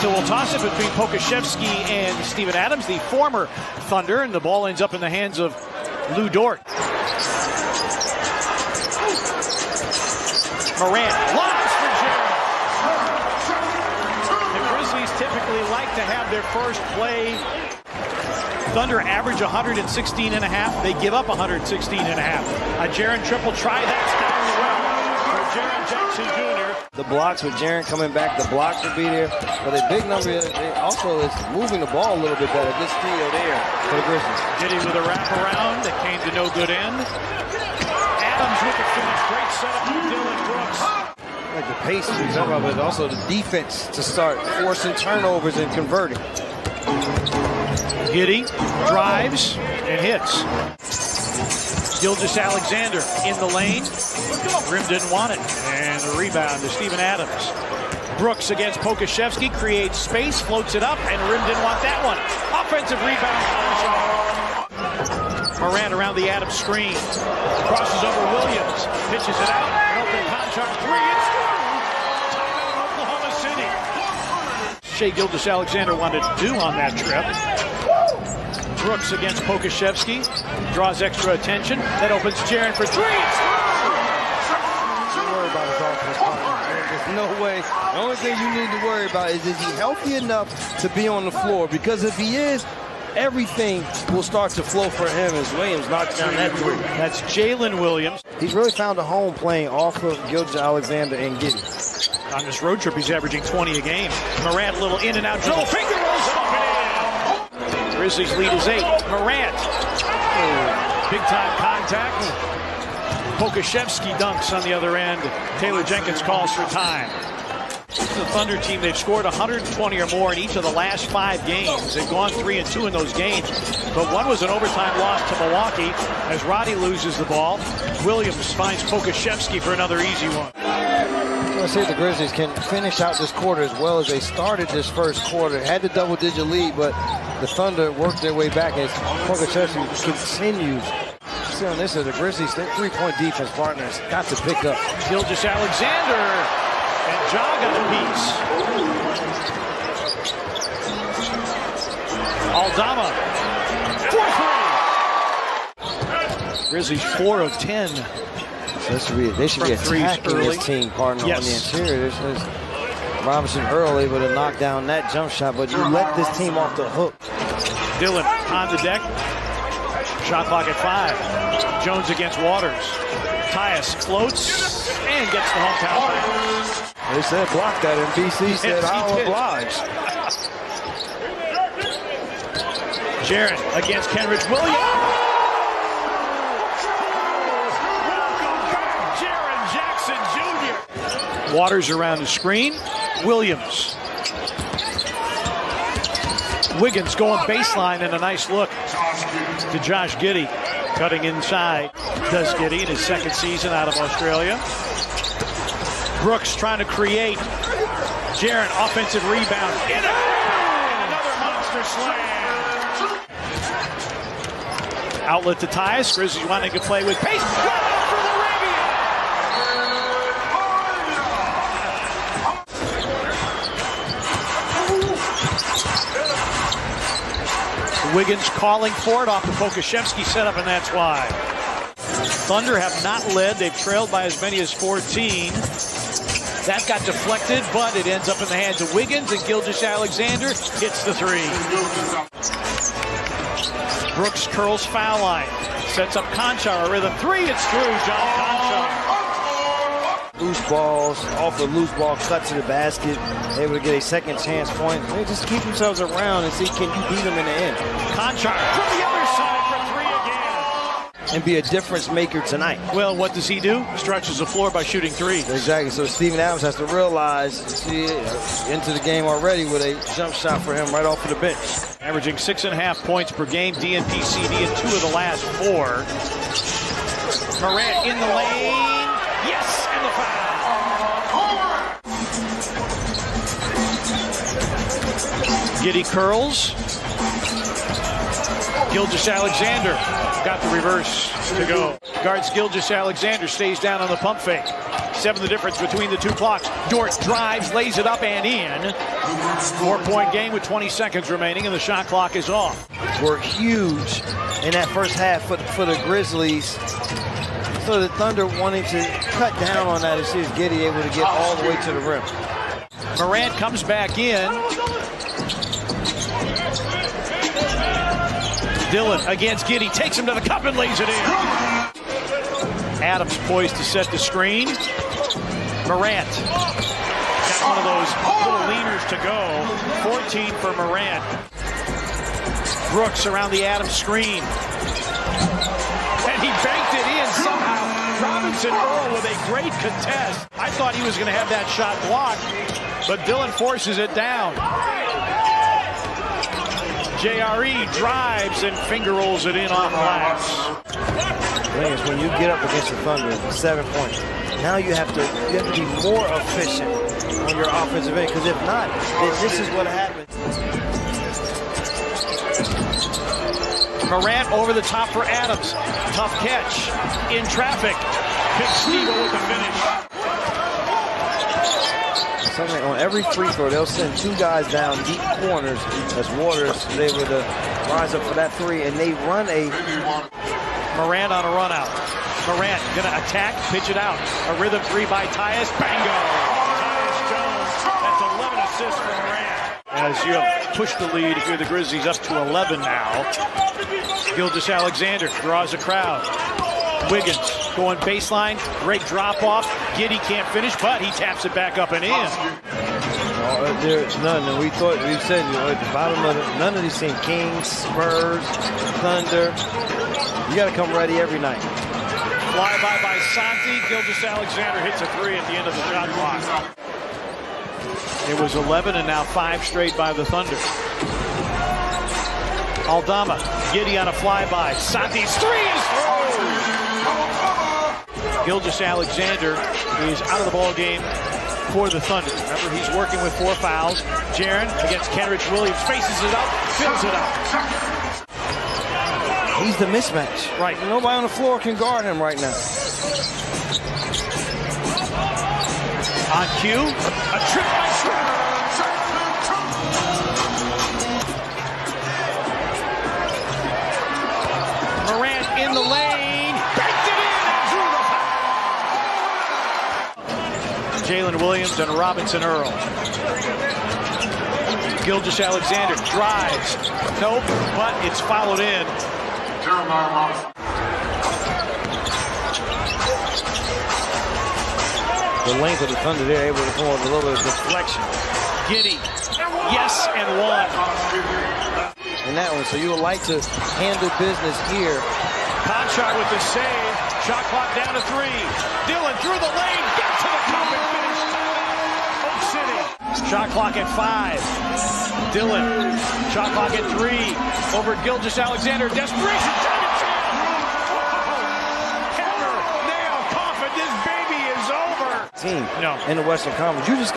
So we'll toss it between Pokashevsky and Steven Adams, the former Thunder, and the ball ends up in the hands of Lou Dort. Morant lobs for Jaren. The Grizzlies typically like to have their first play. Thunder average 116.5. They give up 116.5. A Jaren triple try. That's down the well for Jaren Jackson Jr. The blocks with Jaren coming back, the blocks will be there. But a big number also is moving the ball a little bit better. Good steal there for the Grizzlies. Diddy with a wraparound that came to no good end. Adams with the finish. Great setup from Dylan Brooks. Like the pace we talk about, but also the defense to start forcing turnovers and converting. Giddey drives and hits. Gilgeous-Alexander in the lane. Rim didn't want it. And the rebound to Steven Adams. Brooks against Pokashevsky, creates space, floats it up, and Rim didn't want that one. Offensive rebound. Morant around the Adams screen. Crosses over Williams. Pitches it out. An open contract three. It's through. Timeout Oklahoma City. Shai Gilgeous-Alexander wanted to do on that trip. Brooks against Pokashevsky. Draws extra attention. That opens Jaren for three. Don't worry about his offense partner. There's no way. The only thing you need to worry about is he healthy enough to be on the floor? Because if he is, everything will start to flow for him as Williams knocks down that three. That's Jalen Williams. He's really found a home playing off of Gilgeous-Alexander and Giddey. On this road trip, he's averaging 20 a game. Morant, a little in and out dribble. Finger rolls it up and in. Grizzlies lead is 8. Morant. Big time contact. Pokashevsky dunks on the other end. Taylor Jenkins calls for time. The Thunder team, they've scored 120 or more in each of the last 5 games. They've gone 3-2 in those games. But one was an overtime loss to Milwaukee as Roddy loses the ball. Williams finds Pokashevsky for another easy one. Let's see if the Grizzlies can finish out this quarter as well as they started this first quarter. Had the double-digit lead, but the Thunder worked their way back as Pokashevsky continues. See on this, the Grizzlies, their three-point defense partners got to pick up. Gilgeous-Alexander and Ja got a piece. Aldama. 4-3. Grizzlies 4 of 10. So they should be attacking this team partner on the interior. There's Robinson Earl able to knock down that jump shot, but you let this team off the hook. Dillon on the deck. Shot clock at 5. Jones against Waters. Tyus floats and gets the hometown. They said block that, and BC said I'll oblige. Jaren against Kenrich Williams. Waters around the screen. Williams. Wiggins going baseline and a nice look to Josh Giddey. Cutting inside. Does Giddey in his second season out of Australia. Brooks trying to create. Jaren, offensive rebound. In and another monster slam. Outlet to Tyus. Grizzlies wanting to play with pace. Wiggins calling for it off the Pokashevsky setup, and that's why. Thunder have not led. They've trailed by as many as 14. That got deflected, but it ends up in the hands of Wiggins, and Gilgeous-Alexander hits the three. Brooks curls foul line. Sets up Conchar, a rhythm three. It's through, John Conchar. Loose balls, off the loose ball, cut to the basket, able to get a second chance point. They just keep themselves around and see can you beat them in the end. Conchar from the other side for three again. And be a difference maker tonight. Well, what does he do? Stretches the floor by shooting threes. Exactly, so Steven Adams has to realize, see into the game already with a jump shot for him right off of the bench. Averaging 6.5 points per game, DNP CD in 2 of the last 4. Morant in the lane. Yes, and the foul. Giddey curls. Gilgeous-Alexander got the reverse to go. Guards Gilgeous-Alexander, stays down on the pump fake. 27 the difference between the two clocks. Dort drives, lays it up and in. 4-point game with 20 seconds remaining, and the shot clock is off. Were huge in that first half for the Grizzlies. So the Thunder wanting to cut down on that as soon as Giddey able to get all the way to the rim. Morant comes back in. Dillon against Giddey, takes him to the cup and lays it in. Adams poised to set the screen. Morant got one of those little leaners to go. 14 for Morant. Brooks around the Adams screen. And he banked it in somehow. Robinson Earl with a great contest. I thought he was going to have that shot blocked, but Dillon forces it down. JRE drives and finger rolls it in off glass. When you get up against the Thunder, 7 points. Now you have to be more efficient on your offensive end, because if not, then this is what happens. Morant over the top for Adams. Tough catch in traffic. Big Steve with the finish. Something on every free throw, they'll send two guys down deep corners as Waters is able to rise up for that three, and they run a... Morant on a run out. Morant gonna attack, pitch it out. A rhythm three by Tyus. Bango! Tyus Jones. That's 11 assists for Morant. As you have pushed the lead, if you're the Grizzlies, up to 11 now. Gilgeous-Alexander draws a crowd. Wiggins going baseline, great drop off. Giddey can't finish, but he taps it back up and in. There's none, and we said at the bottom of none of these teams, Kings, Spurs, Thunder. You got to come ready every night. Flyby by Santi. Gilgeous-Alexander hits a three at the end of the shot clock. It was 11 and now 5 straight by the Thunder. Aldama, Giddey on a flyby. Santi's three is through. Gilgeous-Alexander is out of the ball game for the Thunder. Remember, he's working with 4 fouls. Jaren against Kenrich Williams faces it up, fills it up. He's the mismatch. Right. Nobody on the floor can guard him right now. On cue, a trip by Schroeder. Morant in the lane, banked it in and drew the foul. Jalen Williams and Robinson Earl. Gilgeous-Alexander drives. Nope, but it's followed in. The length of the Thunder, they're able to come with a little bit of deflection. Giddey, yes, and one. In that one, so you would like to handle business here. Conchar with the save. Shot clock down to 3. Dillon through the lane, got to the cup and finished. Oak City. Shot clock at 5. Dillon, shot clock at 3. Over Gilgeous-Alexander, desperation, time and chance. Hammer, nail, coffin, this baby is over. Team No. in the Western Conference. You just